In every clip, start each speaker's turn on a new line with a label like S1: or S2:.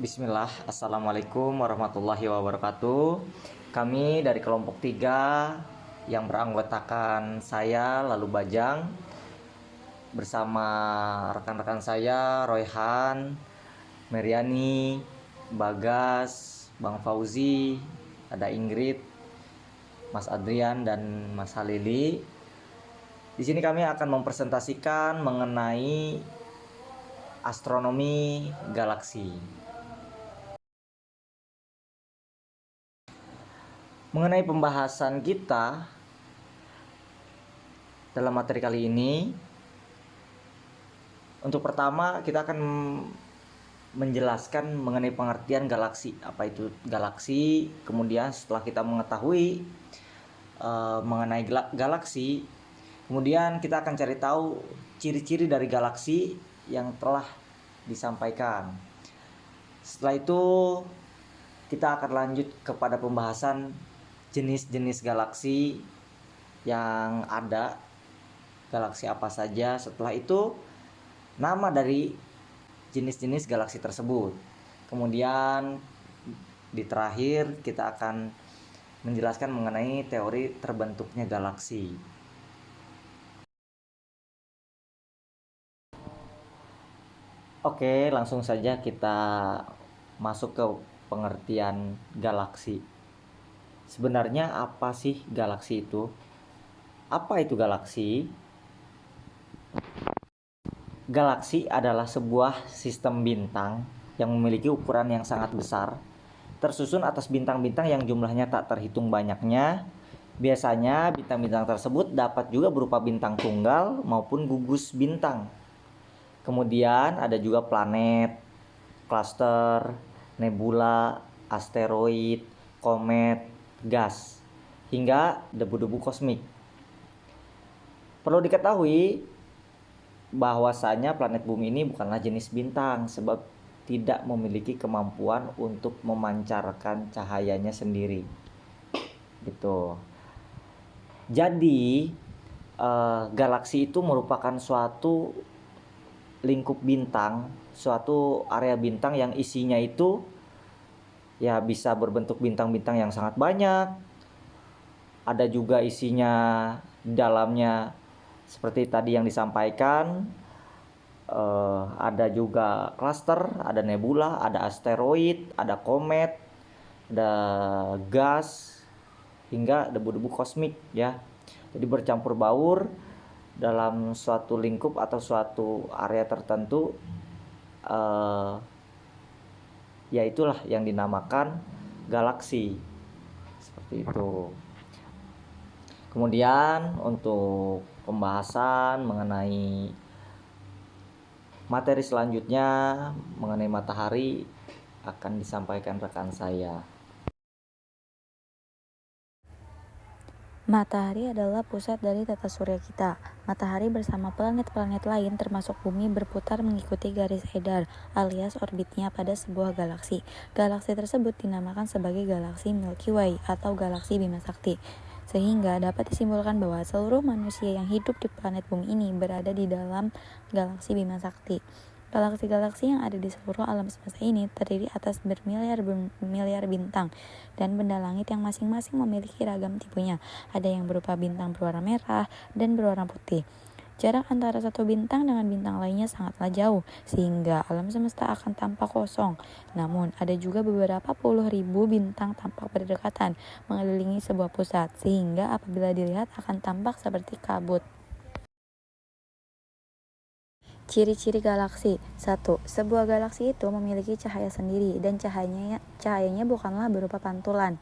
S1: Bismillah, Assalamualaikum warahmatullahi wabarakatuh. Kami dari kelompok 3 yang beranggotakan saya lalu Bajang bersama rekan-rekan saya Royhan, Meriani, Bagas, Bang Fauzi, ada Ingrid, Mas Adrian dan Mas Halili. Di sini kami akan mempresentasikan mengenai astronomi galaksi. Mengenai pembahasan kita dalam materi kali ini, untuk pertama kita akan menjelaskan mengenai pengertian galaksi. Apa itu galaksi? Kemudian setelah kita mengetahui mengenai galaksi, kemudian kita akan cari tahu ciri-ciri dari galaksi yang telah disampaikan. Setelah itu kita akan lanjut kepada pembahasan jenis-jenis galaksi yang ada, galaksi apa saja. Setelah itu nama dari jenis-jenis galaksi tersebut. Kemudian di terakhir kita akan menjelaskan mengenai teori terbentuknya galaksi. Oke, langsung saja kita masuk ke pengertian galaksi. Sebenarnya apa sih galaksi itu? Apa itu galaksi? Galaksi adalah sebuah sistem bintang yang memiliki ukuran yang sangat besar, tersusun atas bintang-bintang yang jumlahnya tak terhitung banyaknya. Biasanya bintang-bintang tersebut dapat juga berupa bintang tunggal maupun gugus bintang. Kemudian ada juga planet, klaster, nebula, asteroid, komet, gas, hingga debu-debu kosmik. Perlu diketahui bahwasanya planet bumi ini bukanlah jenis bintang sebab tidak memiliki kemampuan untuk memancarkan cahayanya sendiri. Gitu. Jadi galaksi itu merupakan suatu lingkup bintang, suatu area bintang yang isinya itu ya bisa berbentuk bintang-bintang yang sangat banyak. Ada juga isinya dalamnya seperti tadi yang disampaikan, ada juga klaster, ada nebula, ada asteroid, ada komet, ada gas, hingga debu-debu kosmik ya. Jadi bercampur baur dalam suatu lingkup atau suatu area tertentu, ya itulah yang dinamakan galaksi. Seperti itu. Kemudian untuk pembahasan mengenai materi selanjutnya mengenai matahari akan disampaikan rekan saya.
S2: Matahari adalah pusat dari tata surya kita. Matahari bersama planet-planet lain termasuk bumi berputar mengikuti garis edar alias orbitnya pada sebuah galaksi. Galaksi tersebut dinamakan sebagai galaksi Milky Way atau galaksi Bima Sakti. Sehingga dapat disimpulkan bahwa seluruh manusia yang hidup di planet bumi ini berada di dalam galaksi Bima Sakti. Galaksi-galaksi yang ada di seluruh alam semesta ini terdiri atas bermiliar bintang dan benda langit yang masing-masing memiliki ragam tipenya. Ada yang berupa bintang berwarna merah dan berwarna putih. Jarak antara satu bintang dengan bintang lainnya sangatlah jauh, sehingga alam semesta akan tampak kosong. Namun, ada juga beberapa puluh ribu bintang tampak berdekatan, mengelilingi sebuah pusat, sehingga apabila dilihat akan tampak seperti kabut. Ciri-ciri galaksi. 1. Sebuah galaksi itu memiliki cahaya sendiri dan cahayanya bukanlah berupa pantulan.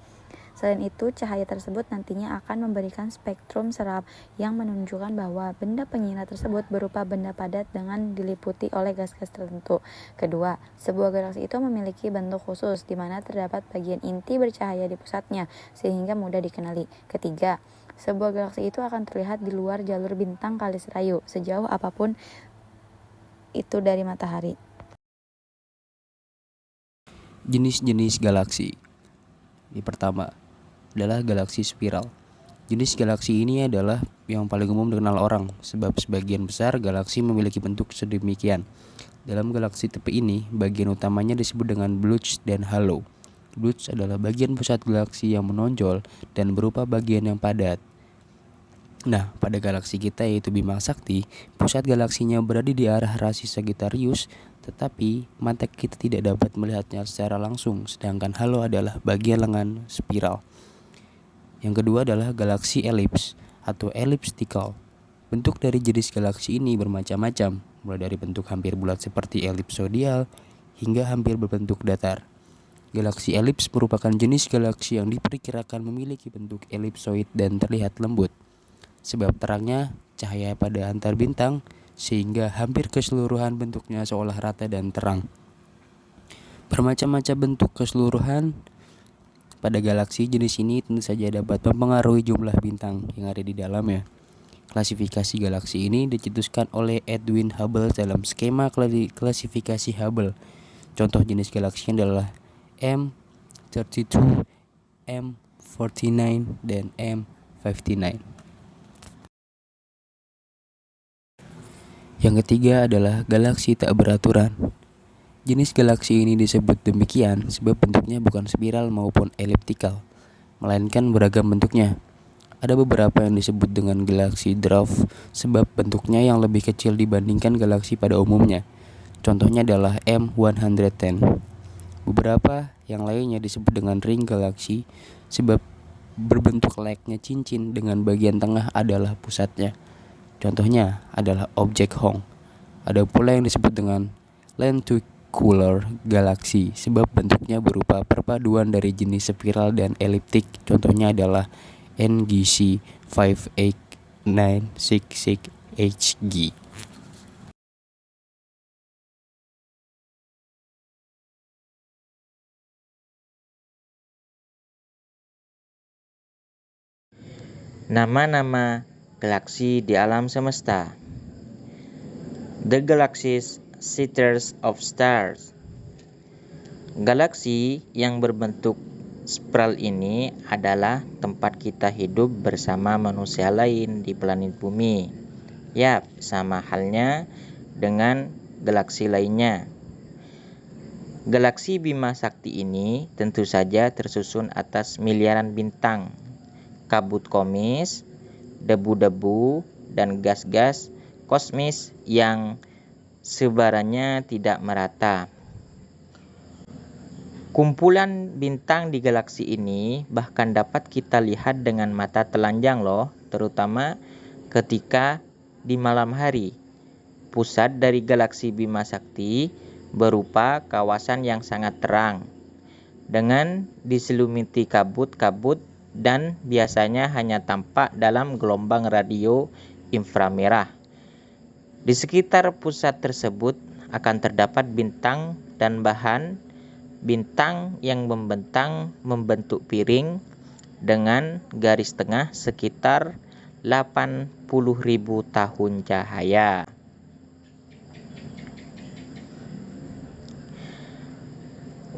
S2: Selain itu, cahaya tersebut nantinya akan memberikan spektrum serap yang menunjukkan bahwa benda pengira tersebut berupa benda padat dengan diliputi oleh gas-gas tertentu. Kedua, sebuah galaksi itu memiliki bentuk khusus di mana terdapat bagian inti bercahaya di pusatnya sehingga mudah dikenali. Ketiga, sebuah galaksi itu akan terlihat di luar jalur bintang Kalisrayu sejauh apapun itu dari matahari.
S3: Jenis-jenis galaksi. Yang pertama adalah galaksi spiral. Jenis galaksi ini adalah yang paling umum dikenal orang, sebab sebagian besar galaksi memiliki bentuk sedemikian. Dalam galaksi tipe ini, bagian utamanya disebut dengan bulge dan halo. Bulge adalah bagian pusat galaksi yang menonjol dan berupa bagian yang padat. Nah, pada galaksi kita yaitu Bima Sakti, pusat galaksinya berada di arah rasi Sagittarius, tetapi mata kita tidak dapat melihatnya secara langsung, sedangkan halo adalah bagian lengan spiral. Yang kedua adalah galaksi elips atau elliptical. Bentuk dari jenis galaksi ini bermacam-macam, mulai dari bentuk hampir bulat seperti elipsoidal hingga hampir berbentuk datar. Galaksi elips merupakan jenis galaksi yang diperkirakan memiliki bentuk elipsoid dan terlihat lembut, sebab terangnya cahaya pada antar bintang sehingga hampir keseluruhan bentuknya seolah rata dan terang. Bermacam-macam bentuk keseluruhan pada galaksi jenis ini tentu saja dapat mempengaruhi jumlah bintang yang ada di dalamnya. Klasifikasi galaksi ini dicetuskan oleh Edwin Hubble dalam skema klasifikasi Hubble. Contoh jenis galaksi adalah M32, M49, dan M59. Yang ketiga adalah galaksi tak beraturan. Jenis galaksi ini disebut demikian sebab bentuknya bukan spiral maupun eliptikal, melainkan beragam bentuknya. Ada beberapa yang disebut dengan galaksi dwarf sebab bentuknya yang lebih kecil dibandingkan galaksi pada umumnya. Contohnya adalah M110. Beberapa yang lainnya disebut dengan ring galaksi sebab berbentuk layaknya cincin dengan bagian tengah adalah pusatnya. Contohnya adalah objek Hong. Ada pula yang disebut dengan lenticular galaksi sebab bentuknya berupa perpaduan dari jenis spiral dan eliptik. Contohnya adalah NGC 58966 HG.
S1: Nama-nama galaksi di alam semesta. The Galaxies, Sisters of Stars. Galaksi yang berbentuk spiral ini adalah tempat kita hidup bersama manusia lain di planet bumi. Yap, sama halnya dengan galaksi lainnya. Galaksi Bima Sakti ini tentu saja tersusun atas miliaran bintang, kabut komis, debu-debu, dan gas-gas kosmis yang sebarannya tidak merata. Kumpulan bintang di galaksi ini bahkan dapat kita lihat dengan mata telanjang loh, terutama ketika di malam hari. Pusat dari galaksi Bima Sakti berupa kawasan yang sangat terang, dengan diselimuti kabut-kabut dan biasanya hanya tampak dalam gelombang radio inframerah. Di sekitar pusat tersebut akan terdapat bintang dan bahan bintang yang membentang membentuk piring dengan garis tengah sekitar 80.000 tahun cahaya.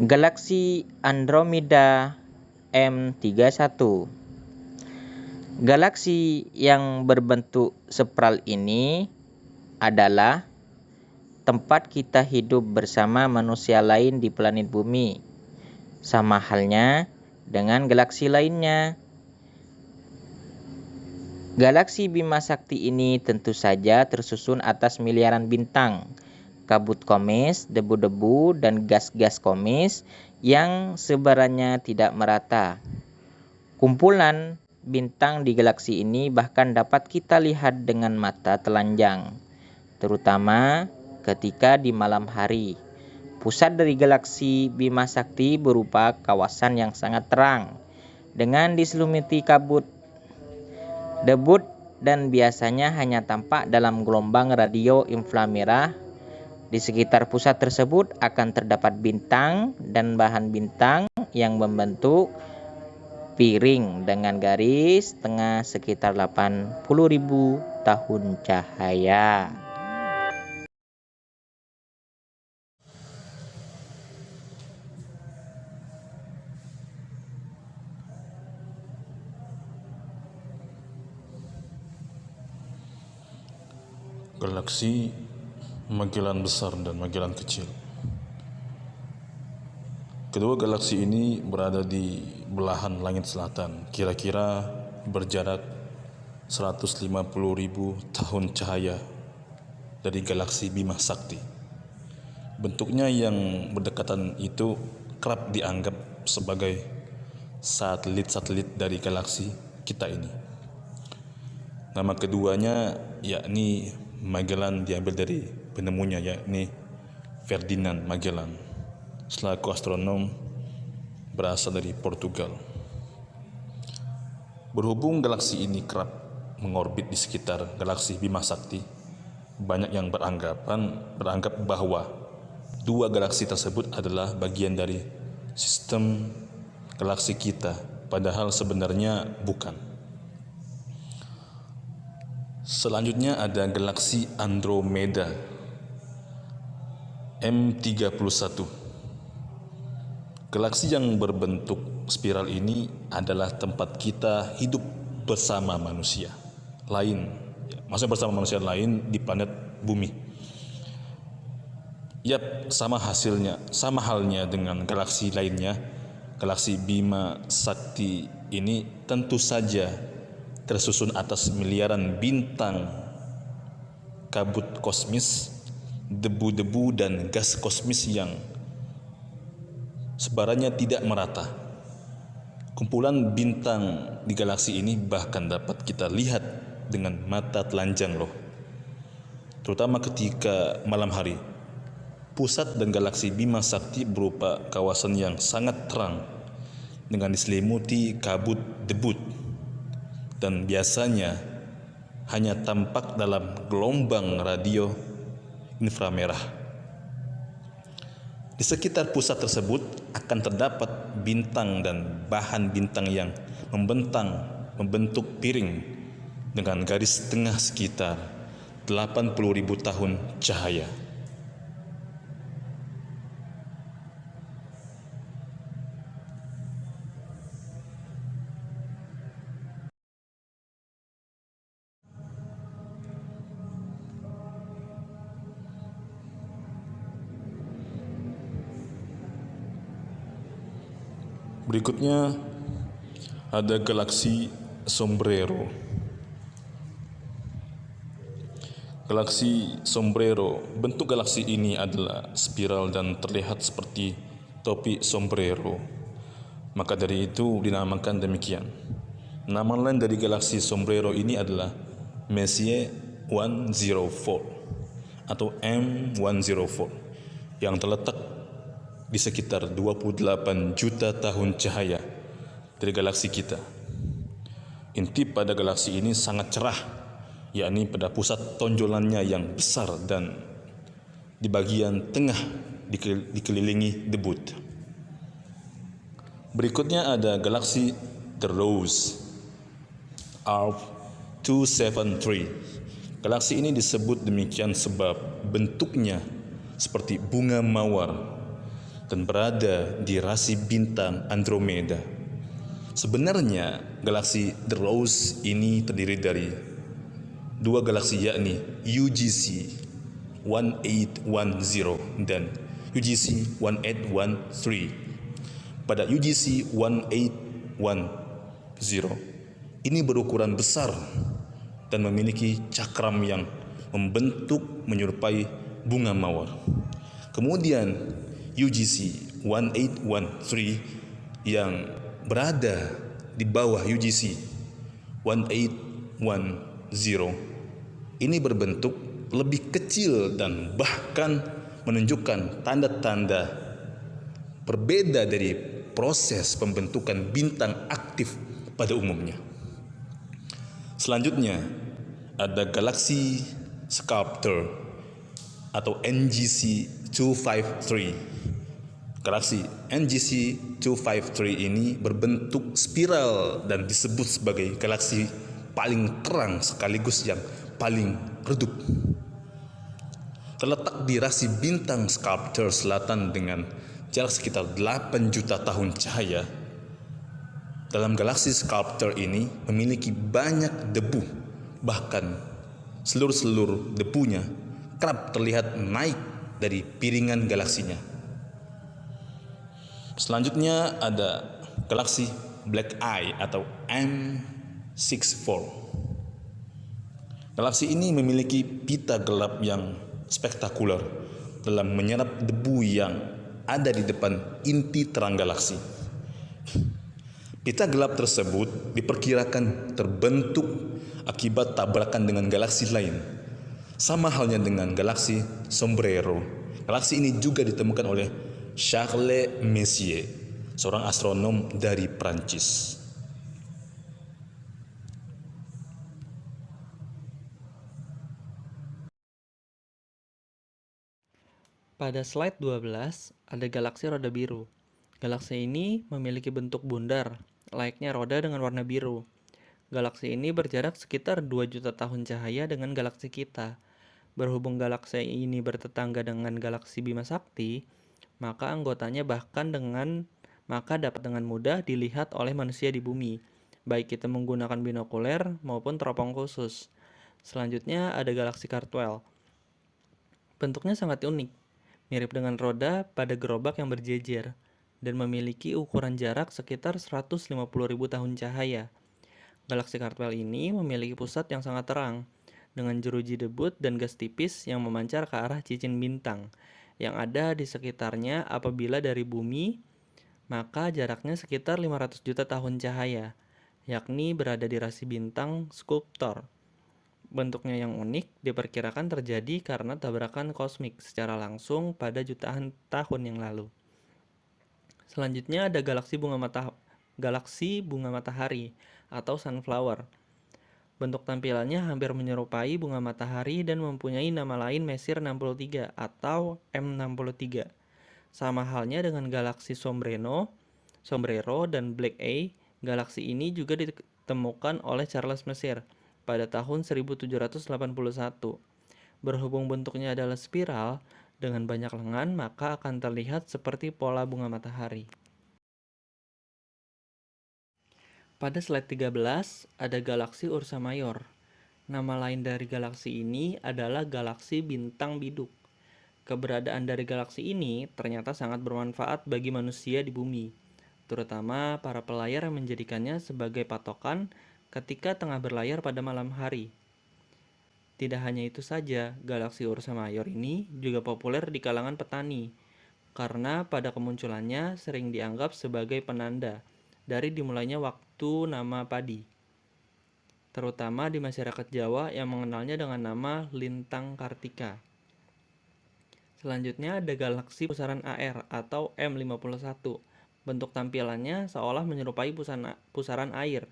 S1: Galaksi Andromeda M31. Galaksi yang berbentuk spiral ini adalah tempat kita hidup bersama manusia lain di planet bumi. Sama halnya dengan galaksi lainnya. Galaksi Bima Sakti ini tentu saja tersusun atas miliaran bintang, kabut komis, debu-debu, dan gas-gas komis yang sebarannya tidak merata. Kumpulan bintang di galaksi ini bahkan dapat kita lihat dengan mata telanjang, terutama ketika di malam hari. Pusat dari galaksi Bima Sakti berupa kawasan yang sangat terang, dengan diselimuti kabut, debu, dan biasanya hanya tampak dalam gelombang radio inframerah. Di sekitar pusat tersebut akan terdapat bintang dan bahan bintang yang membentuk piring dengan garis tengah sekitar 80.000 tahun cahaya.
S4: Galaksi Magellan Besar dan Magellan Kecil. Kedua galaksi ini berada di belahan langit selatan, kira-kira berjarak 150.000 tahun cahaya dari galaksi Bima Sakti. Bentuknya yang berdekatan itu kerap dianggap sebagai satelit-satelit dari galaksi kita ini. Nama keduanya yakni Magellan diambil dari penemunya, yakni Ferdinand Magellan, selaku astronom berasal dari Portugal. Berhubung galaksi ini kerap mengorbit di sekitar galaksi Bima Sakti, banyak yang beranggap bahwa dua galaksi tersebut adalah bagian dari sistem galaksi kita, padahal sebenarnya bukan. Selanjutnya ada galaksi Andromeda M31. Galaksi yang berbentuk spiral ini adalah tempat kita hidup bersama manusia lain, maksudnya bersama manusia lain di planet Bumi. Yap, sama halnya dengan galaksi lainnya. Galaksi Bima Sakti ini tentu saja tersusun atas miliaran bintang, kabut kosmis, debu-debu dan gas kosmis yang sebarannya tidak merata. Kumpulan bintang di galaksi ini bahkan dapat kita lihat dengan mata telanjang loh, terutama ketika malam hari. Pusat dan galaksi Bima Sakti berupa kawasan yang sangat terang dengan diselimuti kabut debu dan biasanya hanya tampak dalam gelombang radio inframerah. Di sekitar pusat tersebut akan terdapat bintang dan bahan bintang yang membentuk piring dengan garis tengah sekitar 80.000 tahun cahaya. Berikutnya ada galaksi Sombrero. Galaksi Sombrero, bentuk galaksi ini adalah spiral dan terlihat seperti topi sombrero. Maka dari itu dinamakan demikian. Nama lain dari galaksi Sombrero ini adalah Messier 104 atau M104 yang terletak di sekitar 28 juta tahun cahaya dari galaksi kita. Inti pada galaksi ini sangat cerah, yakni pada pusat tonjolannya yang besar dan di bagian tengah dikelilingi debu. Berikutnya ada galaksi The Rose R273. Galaksi ini disebut demikian sebab bentuknya seperti bunga mawar dan berada di rasi bintang Andromeda. Sebenarnya galaksi The Rose ini terdiri dari dua galaksi, yakni UGC 1810 dan UGC 1813. Pada UGC 1810 ini berukuran besar dan memiliki cakram yang membentuk menyerupai bunga mawar. Kemudian UGC 1813 yang berada di bawah UGC 1810 ini berbentuk lebih kecil dan bahkan menunjukkan tanda-tanda berbeda dari proses pembentukan bintang aktif pada umumnya. Selanjutnya ada galaksi Sculptor atau NGC 253. Galaksi NGC 253 ini berbentuk spiral dan disebut sebagai galaksi paling terang sekaligus yang paling redup. Terletak di rasi bintang Sculptor selatan dengan jarak sekitar 8 juta tahun cahaya. Dalam galaksi Sculptor ini memiliki banyak debu, bahkan selur-selur debunya kerap terlihat naik dari piringan galaksinya. Selanjutnya ada galaksi Black Eye atau M64. Galaksi ini memiliki pita gelap yang spektakuler dalam menyerap debu yang ada di depan inti terang galaksi. Pita gelap tersebut diperkirakan terbentuk akibat tabrakan dengan galaksi lain. Sama halnya dengan galaksi Sombrero. Galaksi ini juga ditemukan oleh Charles Messier, seorang astronom dari Prancis.
S5: Pada slide 12, ada galaksi roda biru. Galaksi ini memiliki bentuk bundar, layaknya roda dengan warna biru. Galaksi ini berjarak sekitar 2 juta tahun cahaya dengan galaksi kita. Berhubung galaksi ini bertetangga dengan galaksi Bima Sakti, maka anggotanya maka dapat dengan mudah dilihat oleh manusia di bumi, baik kita menggunakan binokuler maupun teropong khusus. Selanjutnya ada galaksi Cardwell. Bentuknya sangat unik, mirip dengan roda pada gerobak yang berjejer, dan memiliki ukuran jarak sekitar 150.000 tahun cahaya. Galaksi Cardwell ini memiliki pusat yang sangat terang, dengan jeruji debut dan gas tipis yang memancar ke arah cincin bintang yang ada di sekitarnya. Apabila dari bumi, maka jaraknya sekitar 500 juta tahun cahaya, yakni berada di rasi bintang Sculptor. Bentuknya yang unik diperkirakan terjadi karena tabrakan kosmik secara langsung pada jutaan tahun yang lalu. Selanjutnya ada galaksi bunga matahari atau sunflower. Bentuk tampilannya hampir menyerupai bunga matahari dan mempunyai nama lain Messier 63 atau M63. Sama halnya dengan galaksi Sombrero dan Black Eye, galaksi ini juga ditemukan oleh Charles Messier pada tahun 1781. Berhubung bentuknya adalah spiral dengan banyak lengan, maka akan terlihat seperti pola bunga matahari. Pada slide 13, ada galaksi Ursa Major. Nama lain dari galaksi ini adalah galaksi bintang biduk. Keberadaan dari galaksi ini ternyata sangat bermanfaat bagi manusia di bumi, terutama para pelayar yang menjadikannya sebagai patokan ketika tengah berlayar pada malam hari. Tidak hanya itu saja, galaksi Ursa Major ini juga populer di kalangan petani, karena pada kemunculannya sering dianggap sebagai penanda dari dimulainya waktu nama padi, terutama di masyarakat Jawa yang mengenalnya dengan nama Lintang Kartika. Selanjutnya ada galaksi pusaran AR atau M51. Bentuk tampilannya seolah menyerupai pusaran air,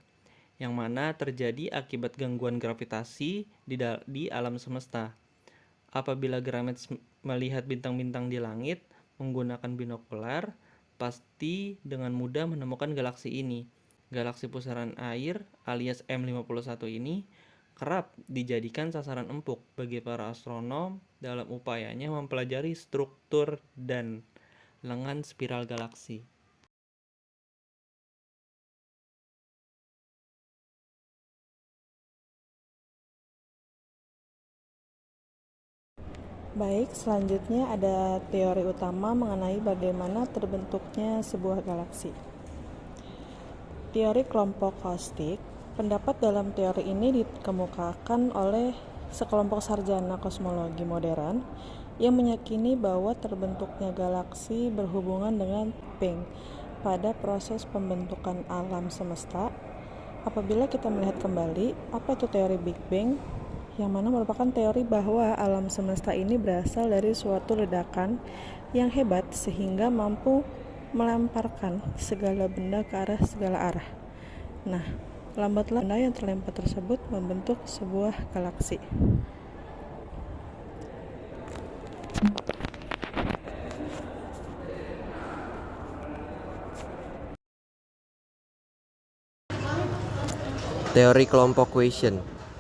S5: yang mana terjadi akibat gangguan gravitasi di alam semesta. Apabila Gramet melihat bintang-bintang di langit menggunakan binokular, pasti dengan mudah menemukan galaksi ini. Galaksi pusaran air alias M51 ini kerap dijadikan sasaran empuk bagi para astronom dalam upayanya mempelajari struktur dan lengan spiral galaksi.
S6: Baik, selanjutnya ada teori utama mengenai bagaimana terbentuknya sebuah galaksi. Teori kelompok kosmik. Pendapat dalam teori ini dikemukakan oleh sekelompok sarjana kosmologi modern yang meyakini bahwa terbentuknya galaksi berhubungan dengan Big Bang pada proses pembentukan alam semesta. Apabila kita melihat kembali, apa itu teori Big Bang? Yang mana merupakan teori bahwa alam semesta ini berasal dari suatu ledakan yang hebat sehingga mampu melemparkan segala benda ke arah segala arah. Nah, lambatlah benda yang terlempar tersebut membentuk sebuah galaksi.
S7: Teori kelompok quotient.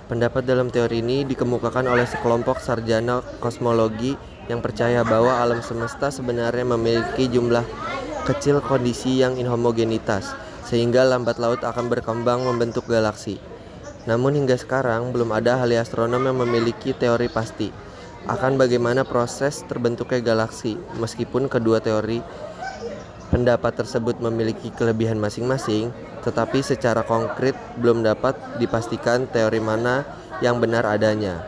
S7: Pendapat dalam teori ini dikemukakan oleh sekelompok sarjana kosmologi yang percaya bahwa alam semesta sebenarnya memiliki jumlah kecil kondisi yang inhomogenitas, sehingga lambat laut akan berkembang membentuk galaksi. Namun hingga sekarang belum ada ahli astronom yang memiliki teori pasti akan bagaimana proses terbentuknya galaksi. Meskipun kedua teori pendapat tersebut memiliki kelebihan masing-masing, tetapi secara konkret belum dapat dipastikan teori mana yang benar adanya.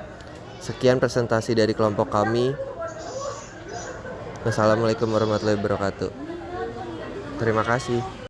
S7: Sekian presentasi dari kelompok kami. Wassalamualaikum warahmatullahi wabarakatuh. Terima kasih.